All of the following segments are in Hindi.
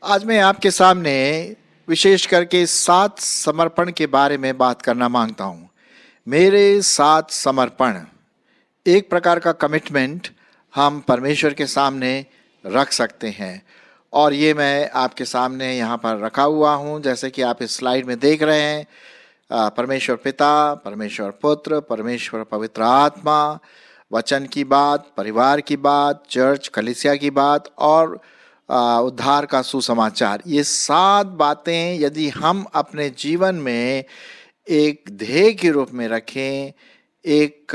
आज मैं आपके सामने विशेष करके 7 समर्पण के बारे में बात करना मांगता हूँ। मेरे 7 समर्पण, एक प्रकार का कमिटमेंट हम परमेश्वर के सामने रख सकते हैं और ये मैं आपके सामने यहाँ पर रखा हुआ हूँ। जैसे कि आप इस स्लाइड में देख रहे हैं, परमेश्वर पिता, परमेश्वर पुत्र, परमेश्वर पवित्र आत्मा, वचन की बात, परिवार की बात, चर्च कलीसिया की बात और उद्धार का सुसमाचार। ये 7 बातें यदि हम अपने जीवन में एक ध्येय के रूप में रखें, एक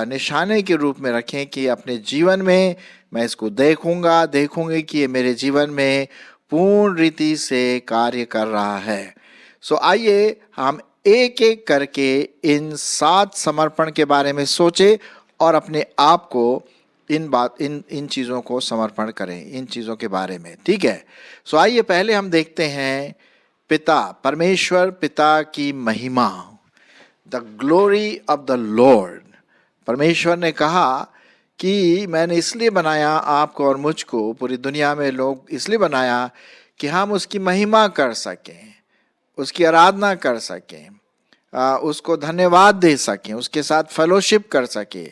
निशाने के रूप में रखें कि अपने जीवन में मैं इसको देखूंगी कि ये मेरे जीवन में पूर्ण रीति से कार्य कर रहा है। सो आइए हम एक एक करके इन 7 समर्पण के बारे में सोचें और अपने आप को इन चीज़ों को समर्पण करें, इन चीज़ों के बारे में। ठीक है, सो आइए पहले हम देखते हैं पिता, परमेश्वर पिता की महिमा, the glory of the Lord. परमेश्वर ने कहा कि मैंने इसलिए बनाया आपको और मुझको, पूरी दुनिया में लोग इसलिए बनाया कि हम उसकी महिमा कर सकें, उसकी आराधना कर सकें, उसको धन्यवाद दे सकें, उसके साथ फेलोशिप कर सकें।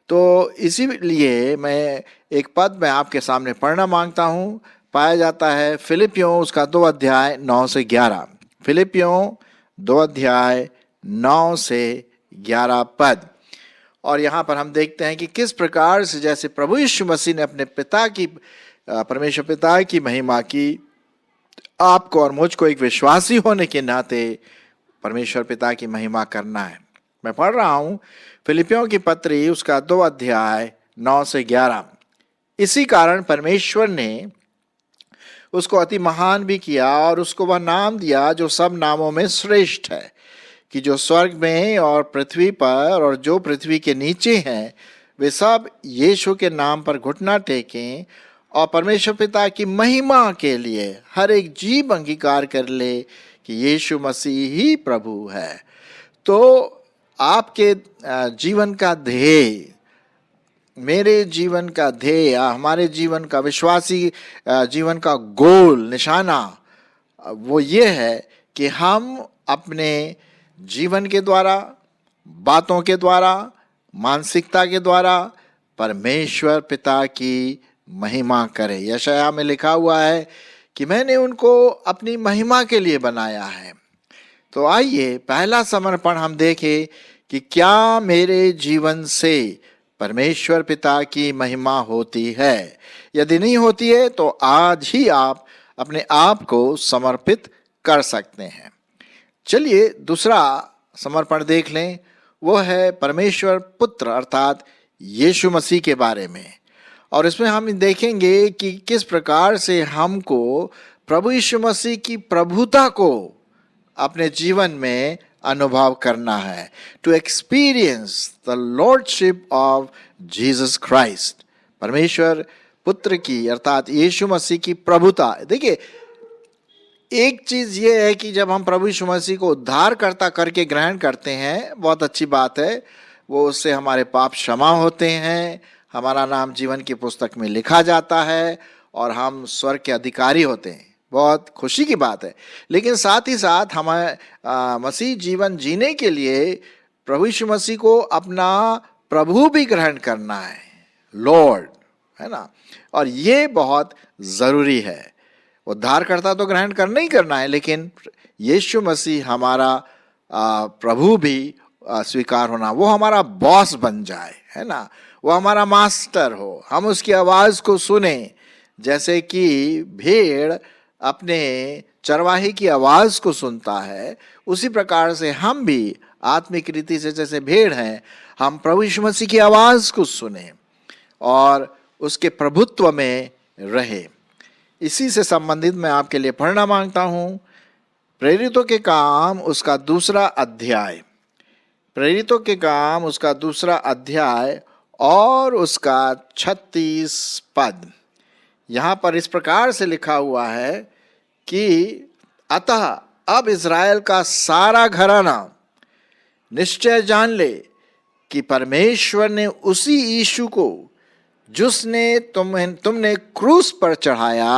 तो इसीलिए मैं एक पद में आपके सामने पढ़ना मांगता हूँ। पाया जाता है फिलिपियों उसका 2 अध्याय 9 से 11। फिलिपियों 2 अध्याय 9 से 11 पद। और यहाँ पर हम देखते हैं कि किस प्रकार से जैसे प्रभु यीशु मसीह ने अपने पिता की, परमेश्वर पिता की महिमा की, आपको और मुझको एक विश्वासी होने के नाते परमेश्वर पिता की महिमा करना है। मैं पढ़ रहा हूँ फिलिपियों की पत्री उसका 2 अध्याय 9 से 11। इसी कारण परमेश्वर ने उसको अति महान भी किया और उसको वह नाम दिया जो सब नामों में श्रेष्ठ है, कि जो स्वर्ग में और पृथ्वी पर और जो पृथ्वी के नीचे हैं वे सब यीशु के नाम पर घुटना टेकें और परमेश्वर पिता की महिमा के लिए हर एक जीव अंगीकार कर ले कि यीशु मसीह ही प्रभु है। तो आपके जीवन का ध्येय, मेरे जीवन का ध्येय, हमारे जीवन का, विश्वासी जीवन का गोल, निशाना वो ये है कि हम अपने जीवन के द्वारा, बातों के द्वारा, मानसिकता के द्वारा परमेश्वर पिता की महिमा करें। यशायाह में लिखा हुआ है कि मैंने उनको अपनी महिमा के लिए बनाया है। तो आइए पहला समर्पण हम देखें कि क्या मेरे जीवन से परमेश्वर पिता की महिमा होती है। यदि नहीं होती है तो आज ही आप अपने आप को समर्पित कर सकते हैं। चलिए दूसरा समर्पण देख लें, वो है परमेश्वर पुत्र अर्थात यीशु मसीह के बारे में। और इसमें हम देखेंगे कि किस प्रकार से हमको प्रभु यीशु मसीह की प्रभुता को अपने जीवन में अनुभव करना है, to experience the lordship of Jesus Christ. परमेश्वर पुत्र की अर्थात यीशु मसीह की प्रभुता। देखिए, एक चीज ये है कि जब हम प्रभु यीशु मसीह को उद्धारकर्ता करके ग्रहण करते हैं, बहुत अच्छी बात है, वो उससे हमारे पाप क्षमा होते हैं, हमारा नाम जीवन की पुस्तक में लिखा जाता है और हम स्वर्ग के अधिकारी होते हैं। बहुत खुशी की बात है। लेकिन साथ ही साथ हमें मसीह जीवन जीने के लिए प्रभु यीशु मसीह को अपना प्रभु भी ग्रहण करना है, लॉर्ड, है ना। और ये बहुत ज़रूरी है। उद्धारकर्ता तो ग्रहण करना ही करना है, लेकिन यीशु मसीह हमारा प्रभु भी स्वीकार होना, वो हमारा बॉस बन जाए, है ना, वो हमारा मास्टर हो, हम उसकी आवाज़ को सुने। जैसे कि भेड़ अपने चरवाहे की आवाज़ को सुनता है, उसी प्रकार से हम भी आत्मिक रीति से जैसे भेड़ हैं, हम प्रभु यीशु मसीह की आवाज़ को सुने और उसके प्रभुत्व में रहे। इसी से संबंधित मैं आपके लिए पढ़ना मांगता हूँ प्रेरितों के काम उसका 2 अध्याय, प्रेरितों के काम उसका 2 अध्याय और उसका 36 पद। यहाँ पर इस प्रकार से लिखा हुआ है कि अतः अब इज़राइल का सारा घराना निश्चय जान ले कि परमेश्वर ने उसी यीशु को जिसने तुमने क्रूस पर चढ़ाया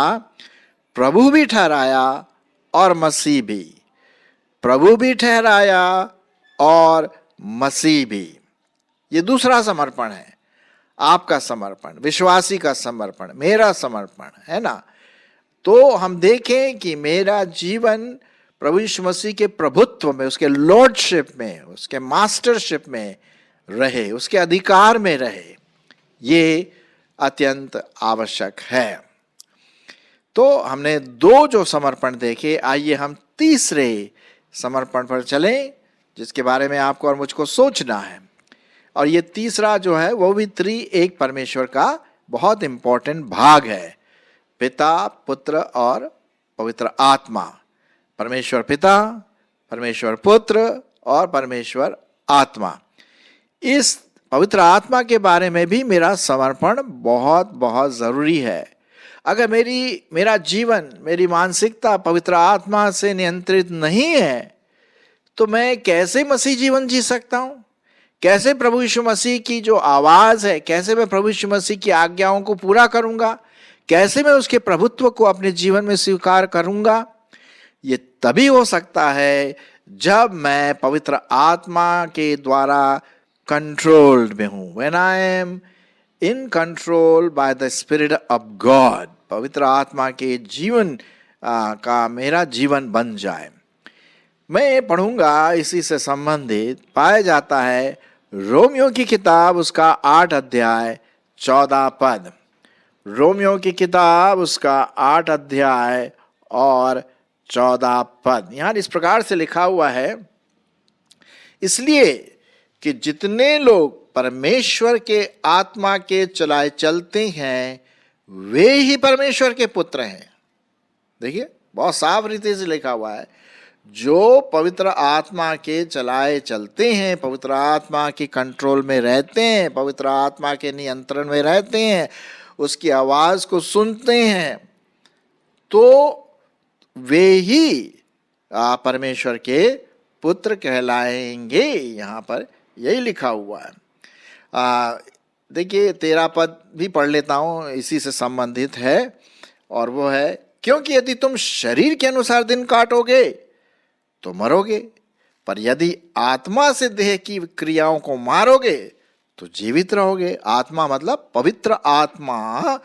प्रभु भी ठहराया और मसीह भी, प्रभु भी ठहराया और मसीह भी। ये दूसरा समर्पण है, आपका समर्पण, विश्वासी का समर्पण, मेरा समर्पण, है ना। तो हम देखें कि मेरा जीवन प्रभु यीशु मसीह के प्रभुत्व में, उसके लॉर्डशिप में, उसके मास्टरशिप में रहे, उसके अधिकार में रहे, ये अत्यंत आवश्यक है। तो हमने दो जो समर्पण देखे, आइए हम तीसरे समर्पण पर चलें, जिसके बारे में आपको और मुझको सोचना है। और ये तीसरा जो है वो भी एक परमेश्वर का बहुत इंपॉर्टेंट भाग है, पिता, पुत्र और पवित्र आत्मा। परमेश्वर पिता, परमेश्वर पुत्र और परमेश्वर आत्मा। इस पवित्र आत्मा के बारे में भी मेरा समर्पण बहुत बहुत जरूरी है। अगर मेरा जीवन, मेरी मानसिकता पवित्र आत्मा से नियंत्रित नहीं है, तो मैं कैसे मसीह जीवन जी सकता हूं? कैसे प्रभु यीशु मसीह की जो आवाज है, कैसे मैं प्रभु यीशु मसीह की आज्ञाओं को पूरा करूंगा? कैसे मैं उसके प्रभुत्व को अपने जीवन में स्वीकार करूंगा? ये तभी हो सकता है जब मैं पवित्र आत्मा के द्वारा कंट्रोल्ड में हूं, when I am in control by the spirit of God. पवित्र आत्मा के जीवन का मेरा जीवन बन जाए। मैं पढ़ूंगा इसी से संबंधित, पाया जाता है रोमियो की किताब, उसका 8 अध्याय 14 पद। रोमियो की किताब, उसका 8 अध्याय और 14 पद। यहां इस प्रकार से लिखा हुआ है, इसलिए कि जितने लोग परमेश्वर के आत्मा के चलाए चलते हैं, वे ही परमेश्वर के पुत्र हैं। देखिए बहुत साफ रीति से लिखा हुआ है, जो पवित्र आत्मा के चलाए चलते हैं, पवित्र आत्मा की कंट्रोल में रहते हैं, पवित्र आत्मा के नियंत्रण में रहते हैं, उसकी आवाज को सुनते हैं, तो वे ही परमेश्वर के पुत्र कहलाएंगे। यहाँ पर यही लिखा हुआ है। देखिए 13 पद भी पढ़ लेता हूँ, इसी से संबंधित है, और वो है, क्योंकि यदि तुम शरीर के अनुसार दिन काटोगे तो मरोगे, पर यदि आत्मा से देह की क्रियाओं को मारोगे तो जीवित रहोगे। आत्मा मतलब पवित्र आत्मा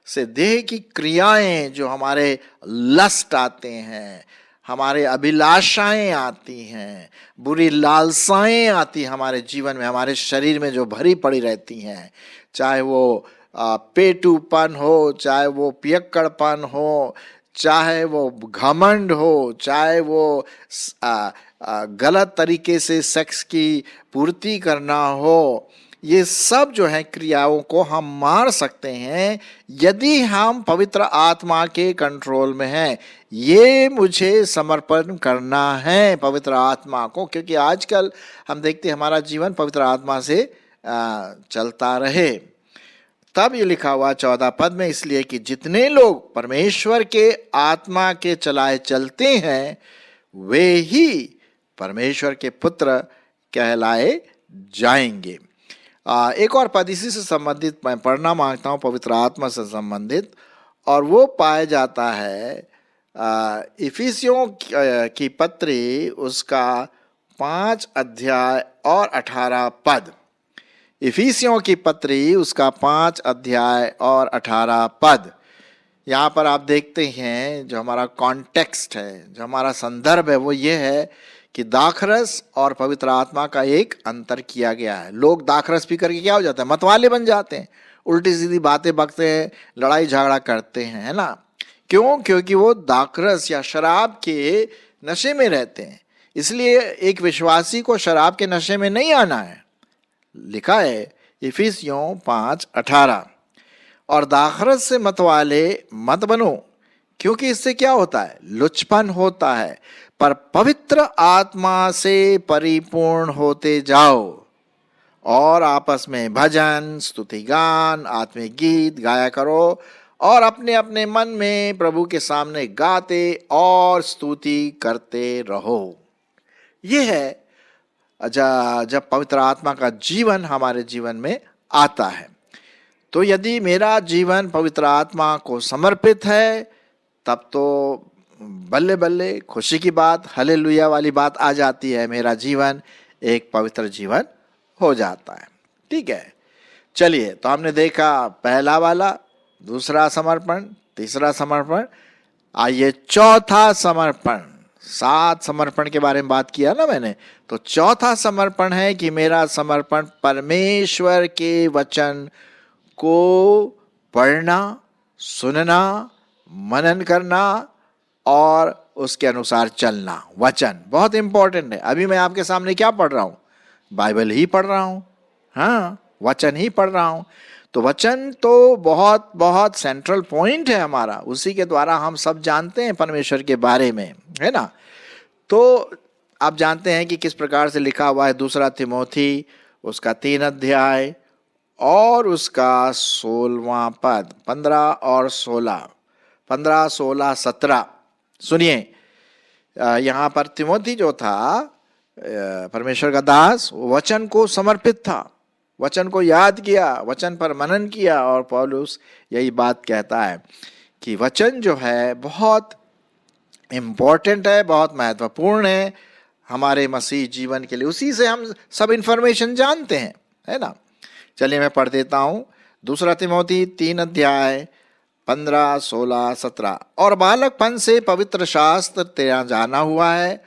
से देह की क्रियाएं, जो हमारे लस्ट आते हैं, हमारे अभिलाषाएं आती हैं, बुरी लालसाएं आती हमारे जीवन में, हमारे शरीर में जो भरी पड़ी रहती हैं, चाहे वो पेटूपन हो, चाहे वो पियक्कड़पन हो, चाहे वो घमंड हो, चाहे वो गलत तरीके से सेक्स की पूर्ति करना हो, ये सब जो है क्रियाओं को हम मार सकते हैं यदि हम पवित्र आत्मा के कंट्रोल में हैं। ये मुझे समर्पण करना है पवित्र आत्मा को, क्योंकि आजकल हम देखते हैं हमारा जीवन पवित्र आत्मा से चलता रहे। तब ये लिखा हुआ 14 पद में, इसलिए कि जितने लोग परमेश्वर के आत्मा के चलाए चलते हैं, वे ही परमेश्वर के पुत्र कहलाए जाएंगे। एक और पद इसी से संबंधित मैं पढ़ना मांगता हूँ, पवित्र आत्मा से संबंधित, और वो पाया जाता है इफिसियों की पत्री, उसका 5 अध्याय और 18 पद। इफिसियों की पत्री, उसका 5 अध्याय और 18 पद। यहाँ पर आप देखते हैं जो हमारा कॉन्टेक्स्ट है, जो हमारा संदर्भ है, वो ये है कि दाखरस और पवित्र आत्मा का एक अंतर किया गया है। लोग दाखरस पी करके क्या हो जाते हैं? मतवाले बन जाते हैं, उल्टी सीधी बातें बकते हैं, लड़ाई झगड़ा करते हैं, है ना। क्यों? क्योंकि वो दाखरस या शराब के नशे में रहते हैं। इसलिए एक विश्वासी को शराब के नशे में नहीं आना है। लिखा है इफिसियों 5:18, और दाखरस से मतवाले मत बनो, क्योंकि इससे क्या होता है? लुचपन होता है, पर पवित्र आत्मा से परिपूर्ण होते जाओ और आपस में भजन, स्तुति गान, आत्मिक गीत गाया करो, और अपने अपने मन में प्रभु के सामने गाते और स्तुति करते रहो। यह है जब पवित्र आत्मा का जीवन हमारे जीवन में आता है। तो यदि मेरा जीवन पवित्र आत्मा को समर्पित है, तब तो बल्ले बल्ले खुशी की बात, हालेलुया वाली बात आ जाती है, मेरा जीवन एक पवित्र जीवन हो जाता है। ठीक है, चलिए, तो हमने देखा पहला वाला, दूसरा समर्पण, तीसरा समर्पण। आइए चौथा समर्पण। 7 समर्पण के बारे में बात किया ना मैंने, तो चौथा समर्पण है कि मेरा समर्पण परमेश्वर के वचन को पढ़ना, सुनना, मनन करना और उसके अनुसार चलना। वचन बहुत इंपॉर्टेंट है। अभी मैं आपके सामने क्या पढ़ रहा हूं? बाइबल ही पढ़ रहा हूं, हाँ, वचन ही पढ़ रहा हूं। तो वचन तो बहुत बहुत सेंट्रल पॉइंट है हमारा, उसी के द्वारा हम सब जानते हैं परमेश्वर के बारे में, है ना। तो आप जानते हैं कि किस प्रकार से लिखा हुआ है 2 तिमोथी उसका 3 अध्याय और उसका 16वां पद, 15 और 16, 15, 16, 17। सुनिए, यहाँ पर तिमोथी जो था, परमेश्वर का दास, वचन को समर्पित था, वचन को याद किया, वचन पर मनन किया। और पौलुस यही बात कहता है कि वचन जो है बहुत इम्पोर्टेंट है, बहुत महत्वपूर्ण है हमारे मसीह जीवन के लिए। उसी से हम सब इंफॉर्मेशन जानते हैं, है ना। चलिए मैं पढ़ देता हूँ 2 तिमोथी 3 अध्याय 15, 16, 17। और बालकपन से पवित्र शास्त्र तेरा जाना हुआ है,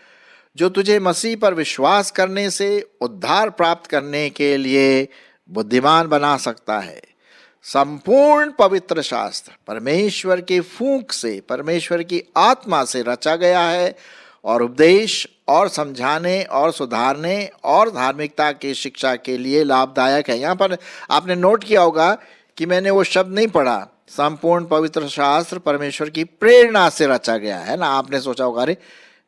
जो तुझे मसीह पर विश्वास करने से उद्धार प्राप्त करने के लिए बुद्धिमान बना सकता है। संपूर्ण पवित्र शास्त्र परमेश्वर के फूंक से, परमेश्वर की आत्मा से रचा गया है और उपदेश और समझाने और सुधारने और धार्मिकता की शिक्षा के लिए लाभदायक है। यहाँ पर आपने नोट किया होगा कि मैंने वो शब्द नहीं पढ़ा, संपूर्ण पवित्र शास्त्र परमेश्वर की प्रेरणा से रचा गया है ना। आपने सोचा होगा अरे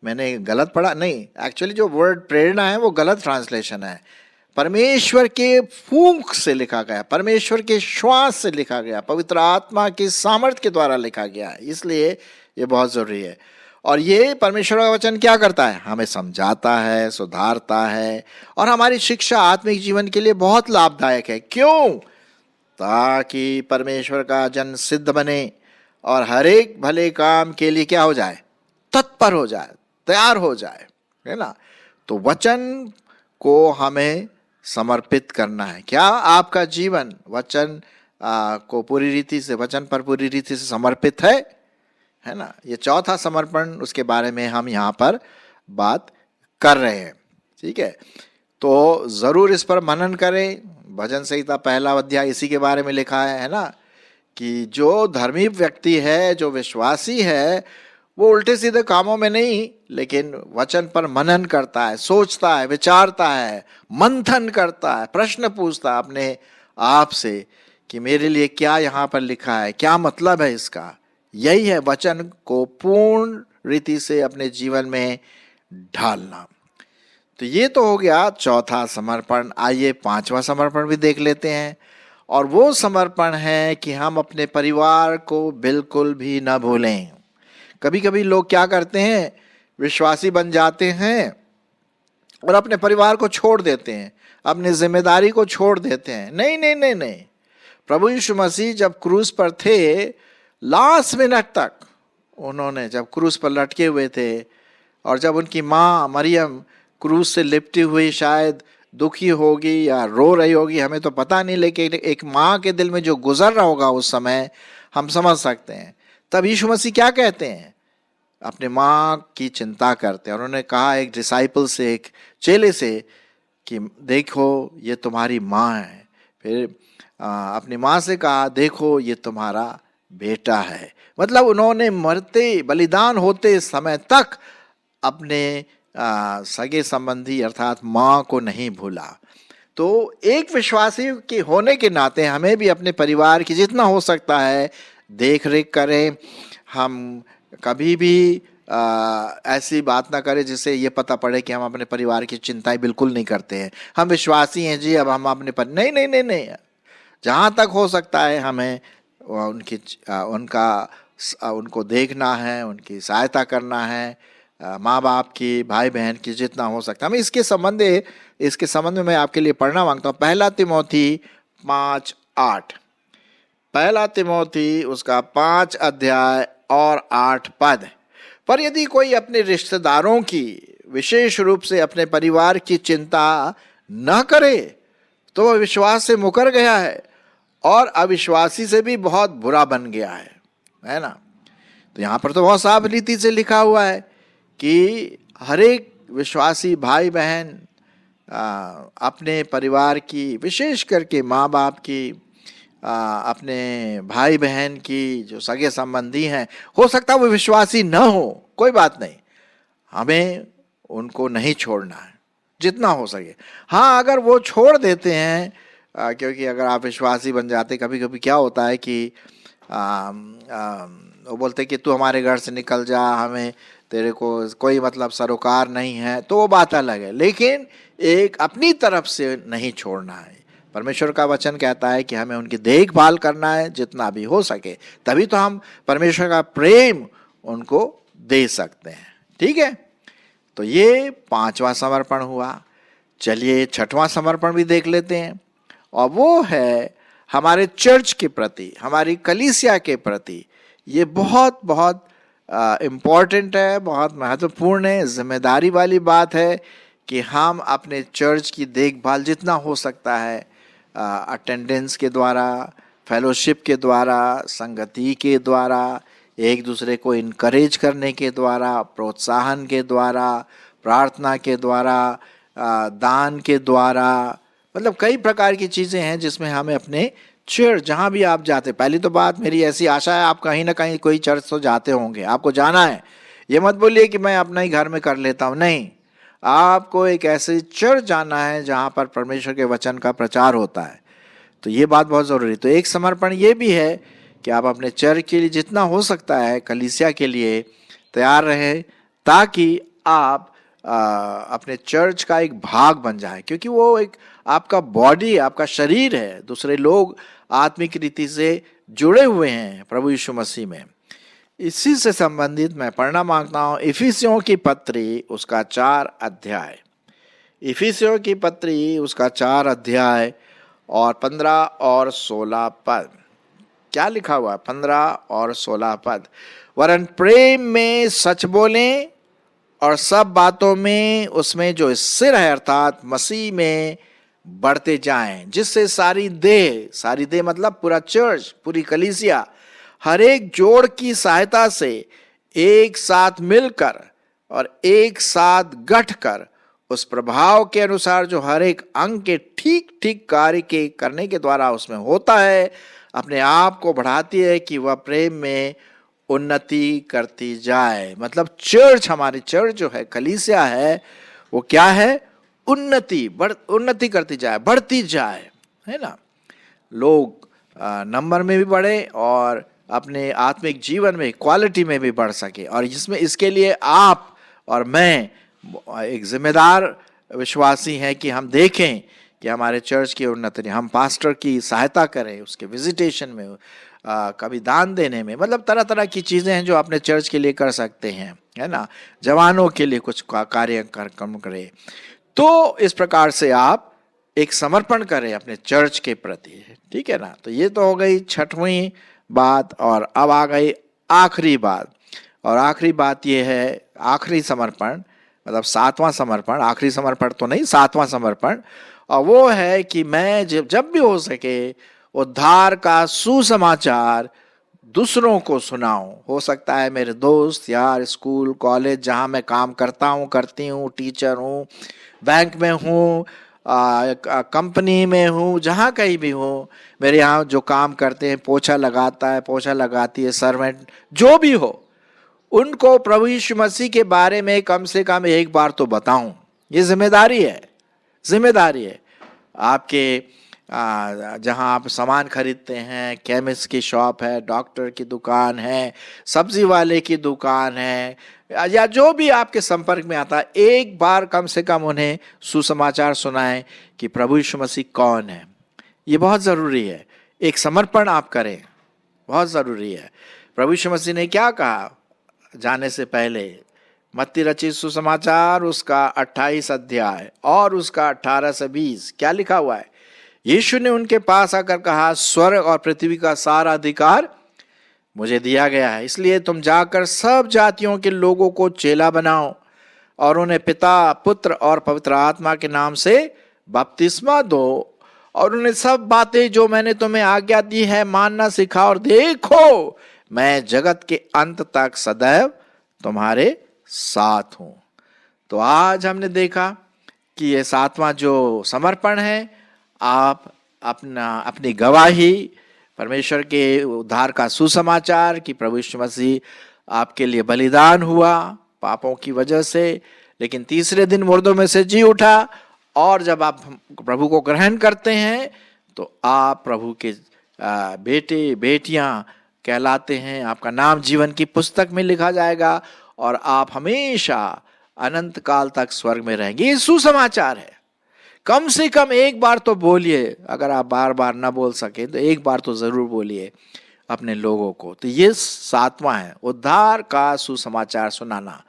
मैंने गलत पढ़ा, नहीं, एक्चुअली जो वर्ड प्रेरणा है वो गलत ट्रांसलेशन है। परमेश्वर के फूंक से लिखा गया, परमेश्वर के श्वास से लिखा गया, पवित्र आत्मा की सामर्थ्य के द्वारा लिखा गया है, इसलिए ये बहुत जरूरी है। और ये परमेश्वर का वचन क्या करता है? हमें समझाता है, सुधारता है और हमारी शिक्षा आत्मिक जीवन के लिए बहुत लाभदायक है। क्यों? ताकि परमेश्वर का जन सिद्ध बने और हर एक भले काम के लिए क्या हो जाए? तत्पर हो जाए, तैयार हो जाए, है ना। तो वचन को हमें समर्पित करना है। क्या आपका जीवन वचन को पूरी रीति से, वचन पर पूरी रीति से समर्पित है ना। ये चौथा समर्पण, उसके बारे में हम यहाँ पर बात कर रहे हैं। ठीक है, तो जरूर इस पर मनन करें। भजन संहिता 1 अध्याय इसी के बारे में लिखा है ना, कि जो धर्मी व्यक्ति है, जो विश्वासी है, वो उल्टे सीधे कामों में नहीं, लेकिन वचन पर मनन करता है, सोचता है, विचारता है, मंथन करता है, प्रश्न पूछता है अपने आप से कि मेरे लिए क्या यहाँ पर लिखा है, क्या मतलब है इसका। यही है वचन को पूर्ण रीति से अपने जीवन में ढालना। तो ये तो हो गया चौथा समर्पण। आइए 5वां समर्पण भी देख लेते हैं, और वो समर्पण है कि हम अपने परिवार को बिल्कुल भी न भूलें। कभी कभी लोग क्या करते हैं, विश्वासी बन जाते हैं और अपने परिवार को छोड़ देते हैं, अपनी जिम्मेदारी को छोड़ देते हैं। नहीं नहीं नहीं नहीं, प्रभु यीशु मसीह जब क्रूस पर थे, लास्ट मिनट तक उन्होंने, जब क्रूस पर लटके हुए थे और जब उनकी माँ मरियम क्रूस से लिपटी हुई शायद दुखी होगी या रो रही होगी, हमें तो पता नहीं, लेकिन एक माँ के दिल में जो गुजर रहा होगा उस समय हम समझ सकते हैं। तब यीशु मसीह क्या कहते हैं? अपने माँ की चिंता करते हैं। और उन्होंने कहा एक डिसाइपल से, एक चेले से, कि देखो ये तुम्हारी माँ है। फिर अपनी माँ से कहा देखो ये तुम्हारा बेटा है। मतलब उन्होंने मरते, बलिदान होते समय तक अपने सगे संबंधी अर्थात माँ को नहीं भूला। तो एक विश्वासी के होने के नाते हमें भी अपने परिवार की जितना हो सकता है देख रेख करें। हम कभी भी ऐसी बात ना करें जिससे ये पता पड़े कि हम अपने परिवार की चिंताएं बिल्कुल नहीं करते हैं। हम विश्वासी हैं जी, अब हम अपने पर नहीं नहीं नहीं नहीं, जहाँ तक हो सकता है हमें उनको देखना है, उनकी सहायता करना है, माँ बाप की, भाई बहन की, जितना हो सकता है। मैं इसके संबंध में मैं आपके लिए पढ़ना मांगता हूँ 1 तिमोथी 5:8। 1 तिमोथी उसका 5 अध्याय और 8 पद। पर यदि कोई अपने रिश्तेदारों की, विशेष रूप से अपने परिवार की चिंता न करे तो वह विश्वास से मुकर गया है और अविश्वासी से भी बहुत बुरा बन गया है ना। तो यहाँ पर तो बहुत साफ रीति से लिखा हुआ है कि हर एक विश्वासी भाई बहन अपने परिवार की, विशेष करके माँ बाप की, अपने भाई बहन की, जो सगे संबंधी हैं, हो सकता है वो विश्वासी न हो, कोई बात नहीं, हमें उनको नहीं छोड़ना है जितना हो सके। हाँ, अगर वो छोड़ देते हैं, क्योंकि अगर आप विश्वासी बन जाते, कभी कभी क्या होता है कि वो बोलते कि तू हमारे घर से निकल जा, हमें तेरे को कोई मतलब सरोकार नहीं है, तो वो बात अलग है, लेकिन एक अपनी तरफ से नहीं छोड़ना है। परमेश्वर का वचन कहता है कि हमें उनकी देखभाल करना है जितना भी हो सके, तभी तो हम परमेश्वर का प्रेम उनको दे सकते हैं। ठीक है, तो ये 5वां समर्पण हुआ। चलिए 6वां समर्पण भी देख लेते हैं, और वो है हमारे चर्च के प्रति, हमारी कलीसिया के प्रति। ये बहुत बहुत इम्पॉर्टेंट है, बहुत महत्वपूर्ण है, जिम्मेदारी वाली बात है कि हम अपने चर्च की देखभाल जितना हो सकता है, अटेंडेंस के द्वारा, फेलोशिप के द्वारा, संगति के द्वारा, एक दूसरे को इनकरेज करने के द्वारा, प्रोत्साहन के द्वारा, प्रार्थना के द्वारा, दान के द्वारा, मतलब कई प्रकार की चीज़ें हैं जिसमें हमें अपने चर्च, जहाँ भी आप जाते, पहली तो बात मेरी ऐसी आशा है आप कहीं ना कहीं कोई चर्च तो जाते होंगे, आपको जाना है। ये मत बोलिए कि मैं अपना ही घर में कर लेता हूँ, नहीं, आपको एक ऐसे चर्च जाना है जहाँ पर परमेश्वर के वचन का प्रचार होता है। तो ये बात बहुत ज़रूरी। तो एक समर्पण ये भी है कि आप अपने चर्च के लिए जितना हो सकता है, कलीसिया के लिए तैयार रहें, ताकि आप अपने चर्च का एक भाग बन जाए, क्योंकि वो एक आपका बॉडी, आपका शरीर है। दूसरे लोग आत्मिक रीति से जुड़े हुए हैं प्रभु यीशु मसीह में। इसी से संबंधित मैं पढ़ना मांगता हूँ इफिसियों की पत्री उसका 4 अध्याय। इफिसियों की पत्री उसका 4 अध्याय और 15 और 16 पद। क्या लिखा हुआ है? 15 और 16 पद। वरन प्रेम में सच बोलें और सब बातों में उसमें जो सिर है अर्थात मसीह में बढ़ते जाएं, जिससे सारी देह मतलब पूरा चर्च, पूरी कलीसिया हर एक जोड़ की सहायता से एक साथ मिलकर और एक साथ गठकर उस प्रभाव के अनुसार जो हर एक अंग के ठीक ठीक कार्य के करने के द्वारा उसमें होता है, अपने आप को बढ़ाती है कि वह प्रेम में उन्नति करती जाए। मतलब चर्च, हमारी चर्च जो है, कलीसिया है, वो क्या है? उन्नति करती जाए, बढ़ती जाए, है ना। लोग नंबर में भी बढ़े और अपने आत्मिक जीवन में, क्वालिटी में भी बढ़ सके। और इसके लिए आप और मैं एक जिम्मेदार विश्वासी हैं कि हम देखें कि हमारे चर्च की उन्नति, हम पास्टर की सहायता करें, उसके विजिटेशन में, कभी दान देने में, मतलब तरह तरह की चीज़ें हैं जो अपने चर्च के लिए कर सकते हैं, है ना। जवानों के लिए कुछ कार्यक्रम करें। तो इस प्रकार से आप एक समर्पण करें अपने चर्च के प्रति, ठीक है ना। तो ये तो हो गई 6वीं बात। और अब आ गई आखिरी बात। और आखिरी बात ये है, आखिरी समर्पण मतलब 7वां समर्पण, आखिरी समर्पण तो नहीं, 7वां समर्पण। और वो है कि मैं जब भी हो सके उद्धार का सुसमाचार दूसरों को सुनाऊं। हो सकता है मेरे दोस्त यार, स्कूल कॉलेज जहां मैं काम करता हूं, करती हूं, टीचर हूं, बैंक में हूं, कंपनी में हूँ, जहाँ कहीं भी हूँ, मेरे यहाँ जो काम करते हैं, पोछा लगाता है, पोछा लगाती है, सर्वेंट जो भी हो, उनको प्रभु यीशु मसीह के बारे में कम से कम एक बार तो बताऊं। ये जिम्मेदारी है। आपके जहाँ आप सामान खरीदते हैं, केमिस्ट की शॉप है, डॉक्टर की दुकान है, सब्जी वाले की दुकान है, या जो भी आपके संपर्क में आता है, एक बार कम से कम उन्हें सुसमाचार सुनाएं कि प्रभु यीशु मसीह कौन है। ये बहुत ज़रूरी है। एक समर्पण आप करें, बहुत ज़रूरी है। प्रभु यीशु मसीह ने क्या कहा जाने से पहले? मत्ती रचित सुसमाचार उसका 28 अध्याय और उसका 18 से 20 क्या लिखा हुआ है? यीशु ने उनके पास आकर कहा, स्वर्ग और पृथ्वी का सारा अधिकार मुझे दिया गया है। इसलिए तुम जाकर सब जातियों के लोगों को चेला बनाओ और उन्हें पिता, पुत्र और पवित्र आत्मा के नाम से बपतिस्मा दो और उन्हें सब बातें जो मैंने तुम्हें आज्ञा दी है मानना सिखाओ, और देखो मैं जगत के अंत तक सदैव तुम्हारे साथ हूं। तो आज हमने देखा कि ये 7वां जो समर्पण है, आप अपनी गवाही, परमेश्वर के उद्धार का सुसमाचार कि प्रभु यीशु मसीह आपके लिए बलिदान हुआ पापों की वजह से, लेकिन तीसरे दिन मुर्दों में से जी उठा, और जब आप प्रभु को ग्रहण करते हैं तो आप प्रभु के बेटे बेटियां कहलाते हैं। आपका नाम जीवन की पुस्तक में लिखा जाएगा और आप हमेशा अनंत काल तक स्वर्ग में रहेंगे। ये सुसमाचार है। कम से कम एक बार तो बोलिए, अगर आप बार बार ना बोल सके तो एक बार तो जरूर बोलिए अपने लोगों को। तो ये 7वां है, उद्धार का सुसमाचार सुनाना।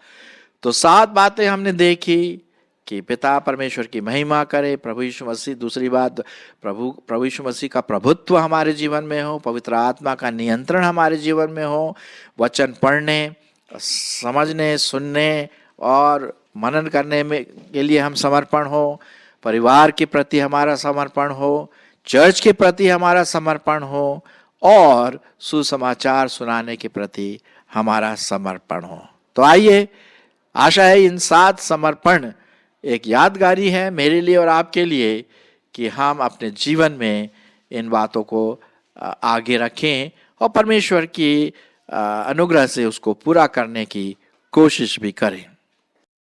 तो 7 बातें हमने देखी कि पिता परमेश्वर की महिमा करे, प्रभु यीशु मसीह, दूसरी बात प्रभु यीशु मसीह का प्रभुत्व हमारे जीवन में हो, पवित्र आत्मा का नियंत्रण हमारे जीवन में हो, वचन पढ़ने, समझने, सुनने और मनन करने में के लिए हम समर्पण हो, परिवार के प्रति हमारा समर्पण हो, चर्च के प्रति हमारा समर्पण हो, और सुसमाचार सुनाने के प्रति हमारा समर्पण हो। तो आइए, आशा है इन 7 समर्पण एक यादगारी है मेरे लिए और आपके लिए कि हम अपने जीवन में इन बातों को आगे रखें और परमेश्वर की अनुग्रह से उसको पूरा करने की कोशिश भी करें।